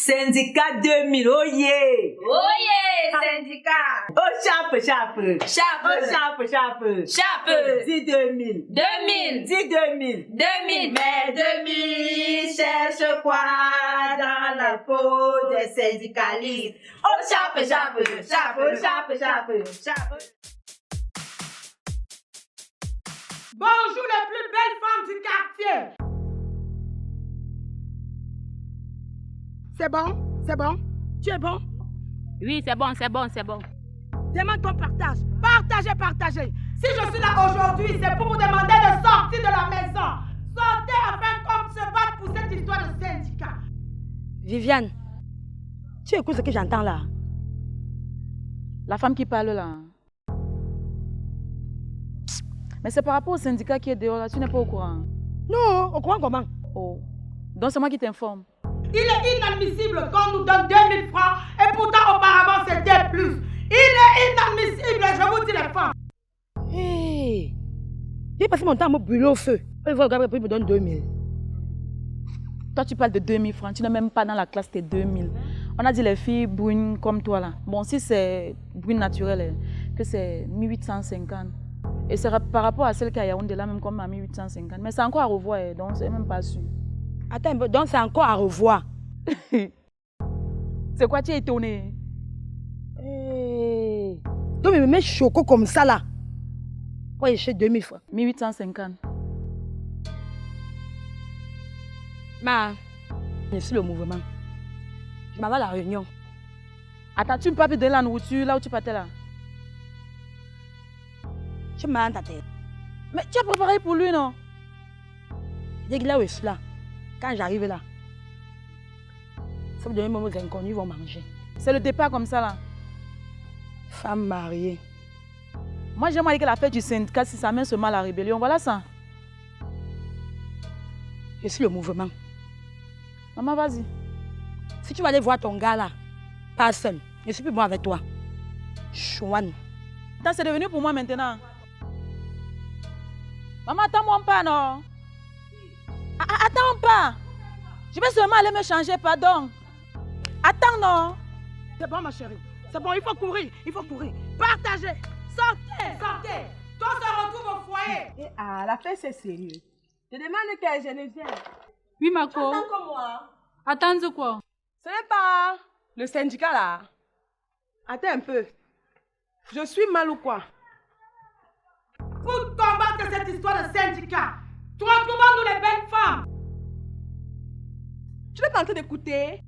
Syndicat 2000, oh yeah! Oh yeah, syndicat! Oh chape, chape! Chape! Oh chape, chape! Chape! Dis 2000! 2000! Dis 2000! 2000! Mais 2000 cherche quoi dans la peau des syndicalistes? Oh chape, chape! Chape, chape, chape! Chape! Bonjour les plus belles femmes du quartier. C'est bon? C'est bon? Tu es bon? Oui, c'est bon, c'est bon, c'est bon. Demande qu'on partage. Partagez, partagez. Si je suis là aujourd'hui, c'est pour vous demander de sortir de la maison. Sortez afin qu'on se batte pour cette histoire de syndicat. Viviane, tu écoutes ce que j'entends là? La femme qui parle là. Mais c'est par rapport au syndicat qui est dehors là, tu n'es pas au courant. Non, au courant comment? Oh. Donc c'est moi qui t'informe. Il est inadmissible qu'on nous donne 2000 francs et pourtant auparavant c'était plus. Il est inadmissible, je vous dis les femmes. Hé! J'ai passé mon temps à me brûler au feu. Il va regarder, il me donne 2000. Toi tu parles de 2000 francs, tu n'es même pas dans la classe, t'es 2000. On a dit les filles brunes comme toi là. Bon, si c'est brune naturelle, que c'est 1850. Et c'est par rapport à celle qui a Yaoundé là, même comme à 1850. Mais c'est encore à revoir, donc c'est même pas sûr. Attends, donc c'est encore à revoir. C'est quoi, tu es étonné? Hey. Donc il me met choco comme ça là. Quoi, il achète 2000 francs? 1850. Ma, je suis le mouvement. Je m'en vais à la réunion. Attends, tu ne peux pas donner la nourriture là où tu partais là? Je m'en vais à ta tête. Mais tu as préparé pour lui, non? Dès qu'il est où je suis là, quand j'arrive là, ça me donne aux inconnus, ils vont manger. C'est le départ comme ça là. Femme mariée. Moi j'aimerais que la fête du syndicat, si ça mène seulement à la rébellion, voilà ça. Je suis le mouvement. Maman, vas-y. Si tu vas aller voir ton gars là, pas seul. Je suis plus bon avec toi. Chouane. Attends, c'est devenu pour moi maintenant. Maman, attends-moi pas, non? Attends pas. Je vais seulement aller me changer, pardon. Attends, non? C'est bon ma chérie. C'est bon, il faut courir. Il faut courir. Partagez. Sortez. Sortez. Qu'on se retrouve au foyer. Ah, la fête c'est sérieux. Je demande que je ne vienne. Oui, Marco. Attends comme moi. Attends quoi? Ce n'est pas le syndicat là. Attends un peu. Je suis mal ou quoi? Pour combattre cette histoire de syndicat, retrouvons-nous les belles femmes. Tu n'es pas en train d'écouter?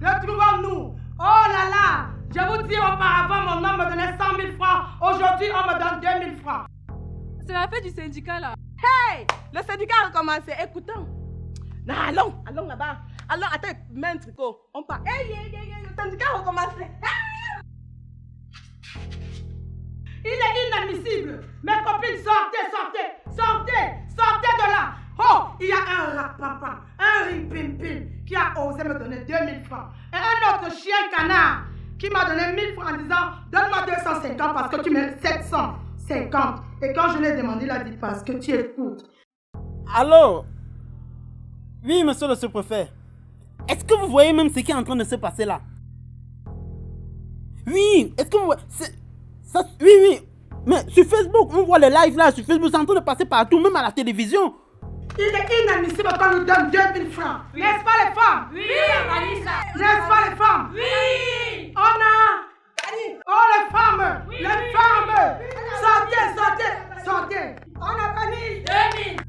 Retrouvons-nous. Oh là là. Je vous dis auparavant, mon homme me donnait 100 000 francs. Aujourd'hui, on me donne 2000 francs. C'est la fête du syndicat là. Hey! Le syndicat a recommencé. Écoutons. Non, allons là-bas. Allons, attends, mets un tricot. On part. Hey, le syndicat a recommencé. Il est inadmissible. Mes copines, sortez de là. Oh, il y a un rapapa, un ripimpim qui a osé me donner 2000 francs. Et un autre chien canard qui m'a donné 1000 francs en disant, donne-moi 250 parce que tu mets 750. Et quand je l'ai demandé, il a dit, parce que tu écoutes. Allô? Oui, monsieur le sous-préfet. Est-ce que vous voyez même ce qui est en train de se passer là? Oui, est-ce que vous voyez... Oui. Mais sur Facebook, on voit les lives là, sur Facebook, c'est en train de passer partout, même à la télévision. Il est inadmissible qu'on nous donne 2000 francs. Oui. N'est-ce pas les femmes? Oui, Vanessa! N'est-ce pas les femmes? Oui! On a... Oh les femmes! Oui, les femmes! Sortez! On a banni 2000!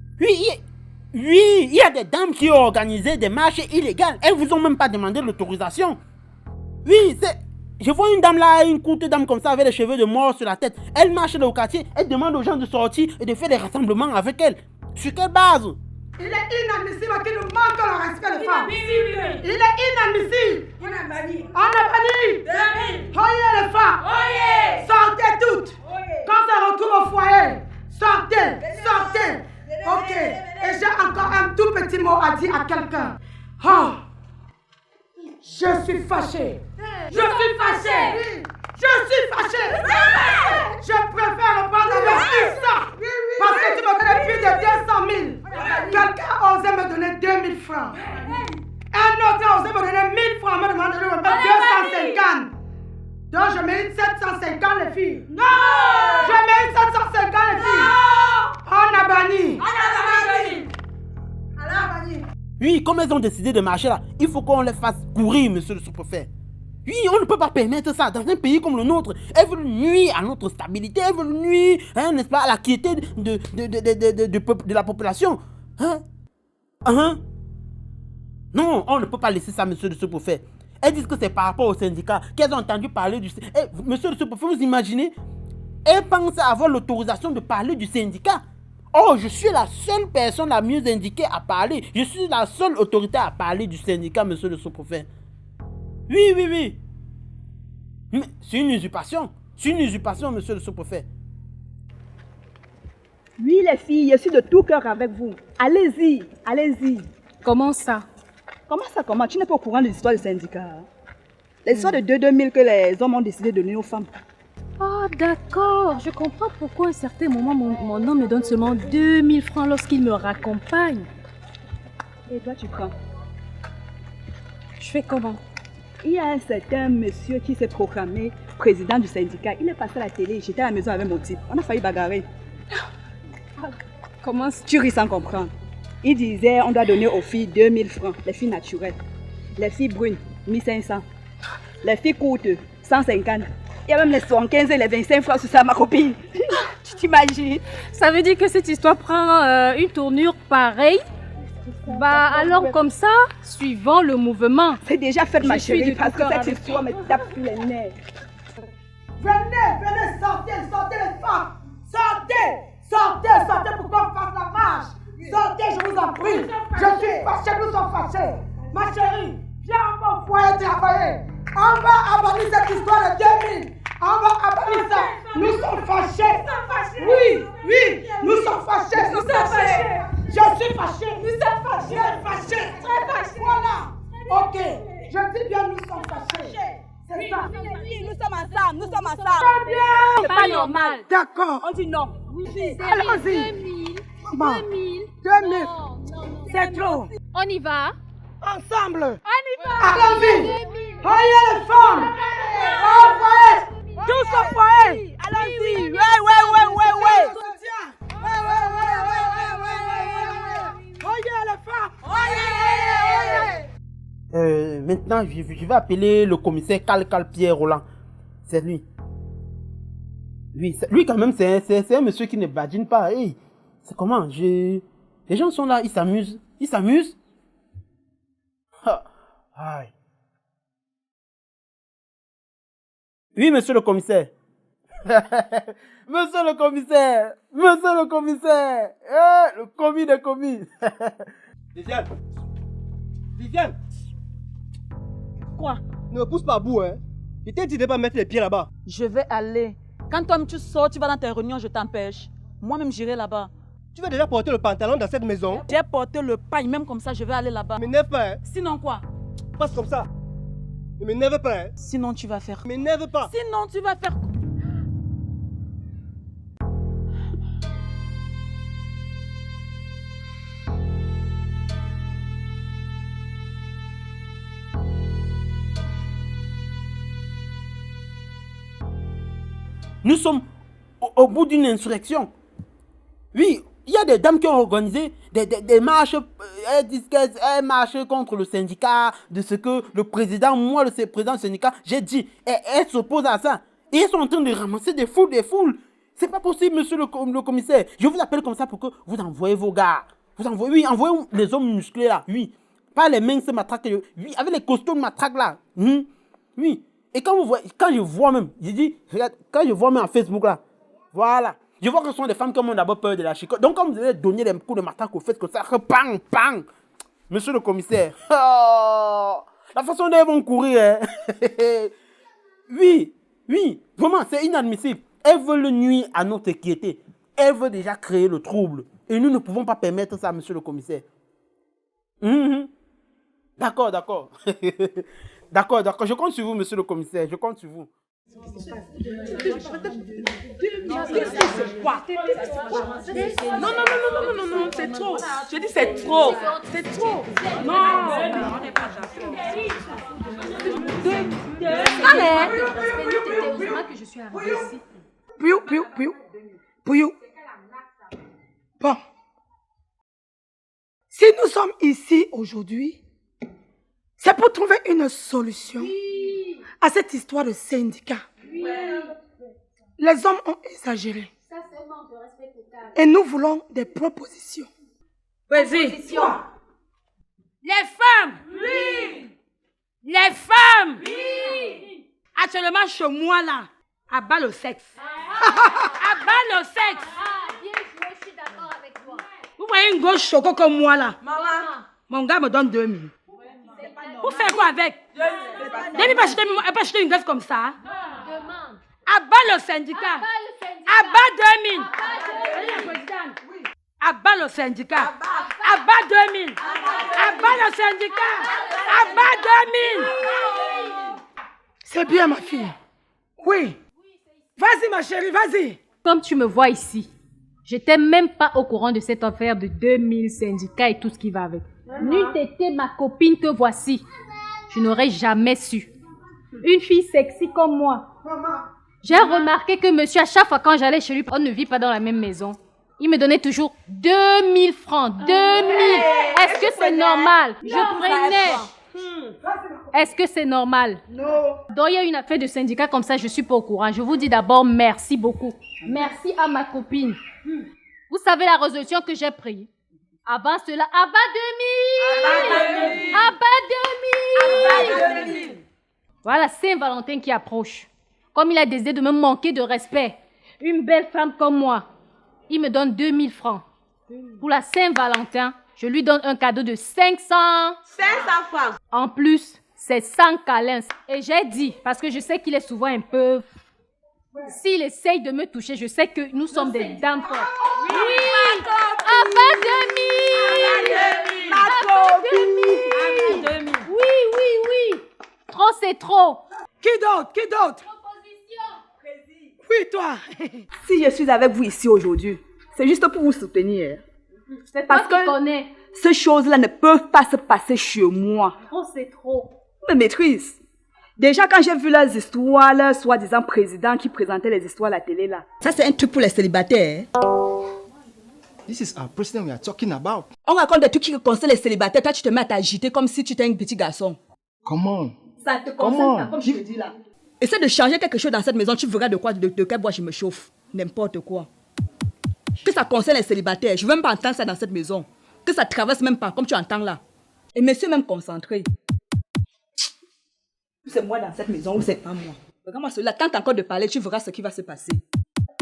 Oui, il y a des dames qui ont organisé des marches illégales. Elles vous ont même pas demandé l'autorisation. Oui, c'est... Je vois une dame là, une courte dame comme ça avec les cheveux de mort sur la tête. Elle marche dans le quartier, elle demande aux gens de sortir et de faire des rassemblements avec elle. Sur quelle base? Il est inadmissible qu'il nous manque le respect des femmes. Oui. Il est inadmissible. On a banni 2000. Oyez les femmes. Oyez! Sortez toutes. Quand on se retrouve au foyer, sortez. Ok. Et j'ai encore un tout petit mot à dire à quelqu'un. Oh. Je suis fâché. Je préfère reprendre avec ça. Parce que tu me donnes plus de 200 000. Quelqu'un a osé me donner 2000 francs. Un autre a osé me donner 1000 francs, me demande de me mettre 250. Donc je mérite 750 les filles. Non! Je mérite 750 les filles. On a banni. Oui, comme elles ont décidé de marcher là, il faut qu'on les fasse courir, monsieur le sous-préfet. Oui, on ne peut pas permettre ça dans un pays comme le nôtre. Elles veulent nuire à notre stabilité, elles veulent nuire, hein, n'est-ce pas, à la quiété de la population. Hein? Non, on ne peut pas laisser ça, monsieur le sous-préfet. Elles disent que c'est par rapport au syndicat qu'elles ont entendu parler du... monsieur le sous-préfet, vous imaginez? Elles pensent avoir l'autorisation de parler du syndicat. Oh, je suis la seule personne la mieux indiquée à parler. Je suis la seule autorité à parler du syndicat, monsieur le sous-préfet. Oui. Mais c'est une usurpation. C'est une usurpation, monsieur le sous-préfet. Oui, les filles, je suis de tout cœur avec vous. Allez-y. Comment ça? Comment? Tu n'es pas au courant de l'histoire du syndicat. L'histoire de 2000 que les hommes ont décidé de donner aux femmes. Oh, d'accord. Je comprends pourquoi à un certain moment, mon homme me donne seulement 2000 francs lorsqu'il me raccompagne. Et toi, tu prends. Je fais comment? Il y a un certain monsieur qui s'est proclamé président du syndicat. Il est passé à la télé. J'étais à la maison avec mon type. On a failli bagarrer. Comment ça? Tu ris sans comprendre. Il disait on doit donner aux filles 2000 francs, les filles naturelles. Les filles brunes, 1500. Les filles courtes, 150. Il y a même les 75 et les 25 francs sur ça, ma copine. Tu t'imagines? Ça veut dire que cette histoire prend une tournure pareille? Bah alors comme ça, suivant le mouvement. C'est déjà fait, ma chérie, parce que cette avec histoire me tape sur les nerfs. Venez, sortez les femmes. Sortez pour qu'on fasse la marche. Sortez, je vous en prie. Je suis fâché, nous sommes fâchés. Ma chérie, viens à mon foyer travailler. On va abanir cette histoire de 2000. On va abanir ça. Nous sommes fâchés. Oui, nous sommes fâchés. Je suis fâché. Nous sommes fâchés. Très fâchés. Voilà. Ok. Je dis bien, nous sommes fâchés. C'est ça. Nous sommes ensemble. Très bien. C'est pas normal. D'accord. On dit non. Allons-y. 2000. 2000. C'est trop. On y va? Ensemble. Allons-y. Voyez les femmes. Au foyer. Tous au foyer. Allons-y. Ouais. Voyez les femmes. Maintenant, je vais appeler le commissaire Cal Pierre Roland. C'est lui. Lui quand même, c'est un monsieur qui ne badine pas. Hey, c'est comment? Les gens sont là, ils s'amusent. Aïe. Oui, monsieur le commissaire. Monsieur le commissaire. Le commis des commis. Viviane. Quoi? Ne me pousse pas à bout, hein. Je t'ai dit de ne pas mettre les pieds là-bas. Je vais aller. Quand toi-même tu sors, tu vas dans tes réunions, je t'empêche. Moi-même, j'irai là-bas. Tu vas déjà porter le pantalon dans cette maison. J'ai porté le paille, même comme ça, je vais aller là-bas. Ne m'énerve pas, hein. Sinon quoi? Passe comme ça. Ne m'énerve pas, hein. Sinon tu vas faire. Ne m'énerve pas. Sinon tu vas faire. Nous sommes au bout d'une insurrection. Oui, il y a des dames qui ont organisé des marches. Elles disent qu'elles marchent contre le syndicat, de ce que le président, moi, le président du syndicat, j'ai dit. Elles s'opposent à ça. Et elles sont en train de ramasser des foules. C'est pas possible, monsieur le commissaire. Je vous appelle comme ça pour que vous envoyez vos gars. Envoyez les hommes musclés là. Oui. Pas les minces matraques. Oui, avec les costauds de matraques là. Oui. Et quand je vois même, je dis, regarde, quand je vois même en Facebook là, voilà, je vois que ce sont des femmes qui ont d'abord peur de la chicotte. Donc, quand vous allez donner des coups de matraque au fait que ça, pang, monsieur le commissaire, la façon dont elles vont courir, hein. Oui, vraiment, c'est inadmissible. Elles veulent nuire à notre quiété. Elles veulent déjà créer le trouble. Et nous ne pouvons pas permettre ça, monsieur le commissaire. D'accord. D'accord. Je compte sur vous, monsieur le commissaire. Je compte sur vous. Non, c'est trop. Je dis c'est trop. Non. Heureusement que je suis arrivée ici. Pouillou. Bon. Si nous sommes ici aujourd'hui, c'est pour trouver une solution à cette histoire de syndicat. Les hommes ont exagéré. Et nous voulons des propositions. Vas-y. Les femmes. Oui. Les femmes. Oui. Actuellement, chez moi, là, à bas le sexe. À bas le sexe. Bien joué, je suis d'accord avec toi. Vous voyez une gauche choco comme moi, là. Maman. Mon gars me donne 2000. Vous faites quoi avec? Demi pas acheter une gosse comme ça. Demande. Abat le syndicat. Abat 2000. Abat le syndicat. Abat 2000. Abat le syndicat. Abat 2000. C'est bien, ma fille. Oui. Vas-y, ma chérie, vas-y. Comme tu me vois ici, j'étais même pas au courant de cette affaire de 2000 syndicats et tout ce qui va avec. N'eût été ma copine que voici, je n'aurais jamais su. Une fille sexy comme moi. J'ai remarqué que monsieur, à chaque fois quand j'allais chez lui, on ne vit pas dans la même maison. Il me donnait toujours 2000 francs. 2000. Est-ce que c'est normal? Je prenais. Est-ce que c'est normal? Non. Donc il y a une affaire de syndicat comme ça, je suis pas au courant. Je vous dis d'abord merci beaucoup. Merci à ma copine. Vous savez la résolution que j'ai prise? Avant cela, abat 2000. Abat 2000. Voilà Saint-Valentin qui approche. Comme il a décidé de me manquer de respect, une belle femme comme moi, il me donne 2000 francs. Pour la Saint-Valentin, je lui donne un cadeau de 500 francs. En plus, c'est 100 câlins. Et j'ai dit, parce que je sais qu'il est souvent un peu... S'il essaye de me toucher, je sais que nous sommes des dames fortes. Oui, abat 2000. Oui. Trop, c'est trop. Qui d'autre? Oui, toi. Si je suis avec vous ici aujourd'hui, c'est juste pour vous soutenir. C'est toi Parce qui que connais. ces choses-là ne peuvent pas se passer chez moi. Trop, c'est trop. Me maîtrise. Déjà, quand j'ai vu leurs histoires, leurs soi-disant présidents qui présentaient les histoires à la télé, là. Ça, c'est un truc pour les célibataires. This is our president we are talking about. On raconte des trucs qui concernent les célibataires. Toi, tu te mets à t'agiter comme si tu étais un petit garçon. Comment? Ça te concerne pas, comme je te dis là. Essaie de changer quelque chose dans cette maison, tu verras de quel bois je me chauffe. N'importe quoi. Que ça concerne les célibataires, je ne veux même pas entendre ça dans cette maison. Que ça traverse même pas, comme tu entends là. Et monsieur même concentré. C'est moi dans cette maison ou c'est pas moi. Regarde-moi celui-là, tente encore de parler, tu verras ce qui va se passer.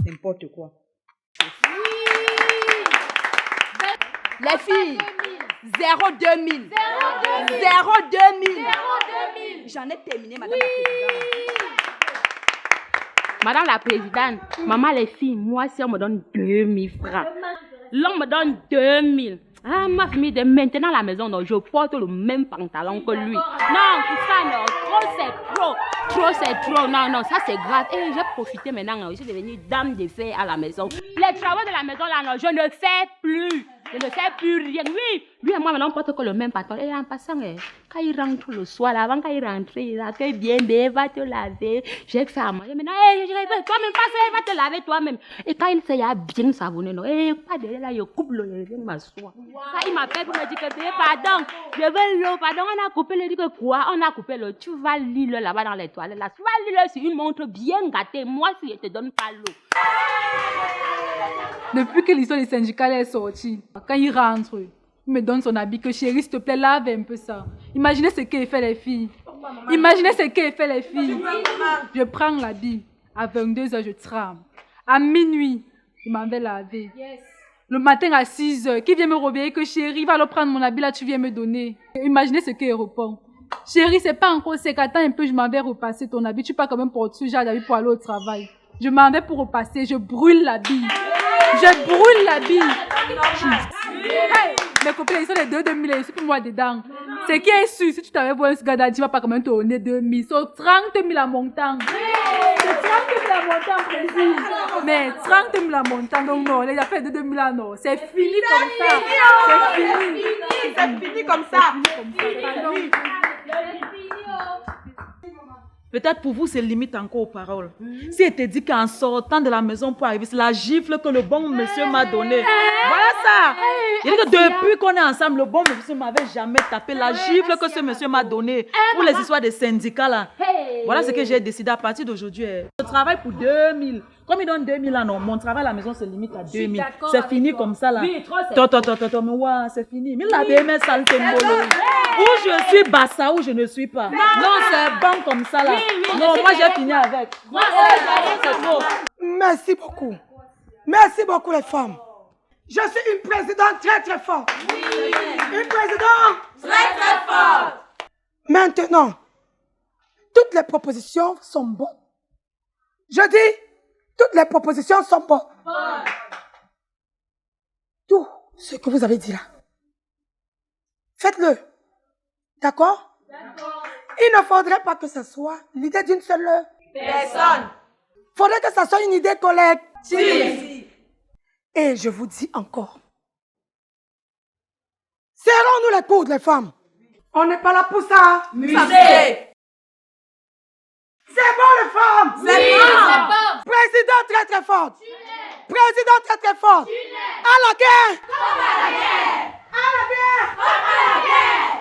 N'importe quoi. Les filles, 0-2000. 0-2000. J'en ai terminé, madame la présidente. Madame la présidente, maman les filles, moi si on me donne 2000 francs, l'on me donne 2000. Ah, ma famille de maintenant à la maison, non, je porte le même pantalon que lui. Non, tout ça, non, trop c'est trop. Trop c'est trop, non, ça c'est grave. Et j'ai profité maintenant, je suis devenue dame de fer à la maison. Les travaux de la maison, là, non, je ne sais plus. Je ne sais plus rien. Oui, lui et moi, maintenant, on porte que le même pantalon. Et en passant, quand il rentre le soir, là, avant qu'il rentre, il accueille bien, va te laver. J'ai fait à manger. Maintenant, toi-même, passe, va te laver toi-même. Et quand il s'est bien savonné, non, pas de là, il coupe l'eau, il vient m'asseoir. Quand il m'appelle pour me dire que, pardon, je veux l'eau, pardon, on a coupé l'eau. Il dit que quoi? On a coupé l'eau. Tu vas lire là-bas dans les toilettes. Là, tu vas lire sur une montre bien gâtée. Moi, si je te donne pas l'eau. Depuis que l'histoire des syndicats est sortie, quand il rentre, il me donne son habit que chérie, s'il te plaît, lave un peu ça. Imaginez ce qu'elle fait les filles. Imaginez ce qu'elle fait les filles. Je prends l'habit. À 22h, je trempe. À minuit, il m'en va laver. Le matin à 6h, qui vient me réveiller que chérie, va le prendre mon habit là, tu viens me donner. Imaginez ce qu'elle répond. Chérie, c'est pas encore sec, attends un peu, je m'en vais repasser ton habit. Tu peux quand même porter ce genre d'habit pour aller au travail. Je m'en vais pour repasser, je brûle l'habit. Je brûle l'habit. Hey, mes copines, ils sont les 2000, ils sont pour moi dedans. C'est qui est sûr, si tu t'avais vu un gars, tu vas pas quand même te donner 2000. C'est 30 000 à montant. C'est 30 000 à montant, précis. Mais 30 000 à montant, donc non, les affaires de 2000 là, non. C'est fini comme ça. C'est fini. C'est fini comme ça. Peut-être pour vous, c'est limite encore aux paroles. Si elle te dit qu'en sortant de la maison pour arriver, c'est la gifle que le bon monsieur m'a donnée. Voilà ça. Il dit que depuis qu'on est ensemble, le bon monsieur ne m'avait jamais tapé. La gifle que ce monsieur m'a donnée pour les histoires des syndicats là. Voilà ce que j'ai décidé à partir d'aujourd'hui. Je travaille pour 2000. Comme il donne 2000 là, non, mon travail à la maison se limite à 2000. C'est fini comme ça là. Oui, trop c'est. Mais ouais, c'est fini. Mais la BMS, ça le fait mollo. Ou je suis bassa ou je ne suis pas. Non, c'est bon comme ça là. Non, moi j'ai fini avec. C'est trop. Merci beaucoup. Merci beaucoup les femmes. Je suis une présidente très très forte. Une présidente Très très fort. Maintenant, toutes les propositions sont bonnes. Je dis, toutes les propositions sont bonnes. Tout ce que vous avez dit là, faites-le. D'accord? Il ne faudrait pas que ce soit l'idée d'une seule Personne. Il faudrait que ce soit une idée collective. Et je vous dis encore, serrons-nous les coudes les femmes. On n'est pas là pour ça. Musée. C'est bon les femmes. C'est bon. Président très très fort. Président très très fort. À la guerre. Comme à la guerre. À la guerre. Comme à la guerre.